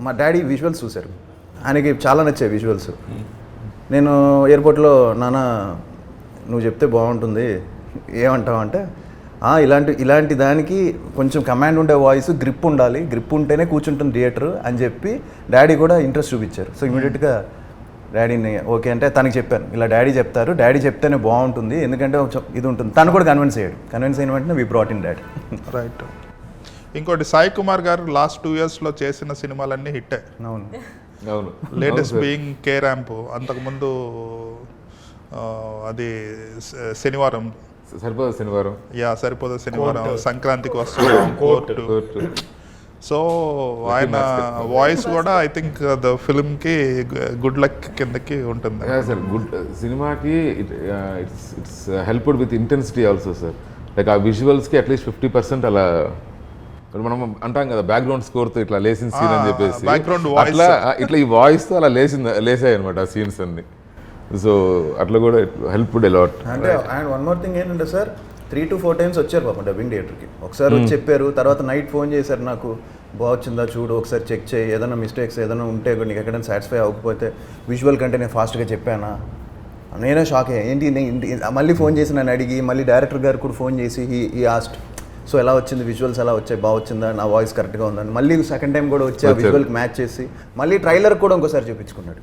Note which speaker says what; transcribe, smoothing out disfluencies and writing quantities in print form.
Speaker 1: మా daddy visuals చూశారు, ఆయనకి చాలా నచ్చాయి విజువల్స్. నేను ఎయిర్పోర్ట్లో నాన్న నువ్వు చెప్తే బాగుంటుంది ఏమంటావు అంటే, ఇలాంటి దానికి కొంచెం కమాండ్ ఉండే వాయిస్, గ్రిప్ ఉండాలి, గ్రిప్ ఉంటేనే కూర్చుంటుంది థియేటర్ అని చెప్పి డాడీ కూడా ఇంట్రెస్ట్ చూపించారు. సో ఇమీడియట్గా డాడీని ఓకే అంటే తనకి చెప్పాను, ఇలా డాడీ చెప్తారు, డాడీ చెప్తేనే బాగుంటుంది ఎందుకంటే ఇది ఉంటుంది. తను కూడా కన్విన్స్ అయ్యాడు. కన్విన్స్ అయిన వెంటనే we brought in daddy.
Speaker 2: Right. ఇంకోటి సాయి కుమార్ గారు లాస్ట్ 2 yearsలో చేసిన సినిమాలన్నీ హిట్టే.
Speaker 1: అవును
Speaker 3: అవును.
Speaker 2: లేటెస్ట్ బీయింగ్ కే ర్యాంప్, అంతకుముందు అది శనివారం,
Speaker 3: సరిపోదు శనివారం,
Speaker 2: సరిపోదు శనివారం, సంక్రాంతికి వస్తున్నాం, కోర్టు. సో ఆయన వాయిస్ కూడా ఐ థింక్ ద ఫిల్మ్కి గుడ్ లక్ కిందకి ఉంటుంది
Speaker 3: సార్. గుడ్ సినిమాకి it's helped with intensity also sir. Like ఆ విజువల్స్కి అట్లీస్ట్ 50% అలా మనం అంటాం కదా బ్యాక్గ్రౌండ్ స్కోర్తో ఇట్లా లేసిన సీన్ అని చెప్పేసి, అట్లా ఇట్లా ఈ వాయిస్తో అలా లేసాయి అనమాట ఆ సీన్స్ అన్ని. సో అట్లా కూడా హెల్ప్డ్ అలాట్.
Speaker 1: అంటే అండ్ వన్ మోర్ థింగ్ ఏంటంటే సార్, 3 to 4 times వచ్చారు పాపం డబ్బింగ్ థియేటర్కి. ఒకసారి వచ్చి చెప్పారు, తర్వాత నైట్ ఫోన్ చేశారు నాకు, బాగుందా చూడు ఒకసారి చెక్ చేయి, ఏదైనా మిస్టేక్స్ ఏదైనా ఉంటే నీకు ఎక్కడైనా సాటిస్ఫై అవ్వకపోతే విజువల్ కంటే నేను ఫాస్ట్గా చెప్పానా. నేనే షాక్ అయ్యా, ఏంటి మళ్ళీ ఫోన్ చేసి నన్ను అడిగి, మళ్ళీ డైరెక్టర్ గారు కూడా ఫోన్ చేసి ఈ ఆస్ట్ సో ఎలా వచ్చింది విజువల్స్, ఎలా వచ్చాయి, బాగా వచ్చిందా, నా వాయిస్ కరెక్ట్గా ఉందని మళ్ళీ సెకండ్ టైం కూడా వచ్చి ఆ విజువల్కి మ్యాచ్ చేసి మళ్ళీ ట్రైలర్ కూడా ఇంకోసారి చూపించుకున్నాడు.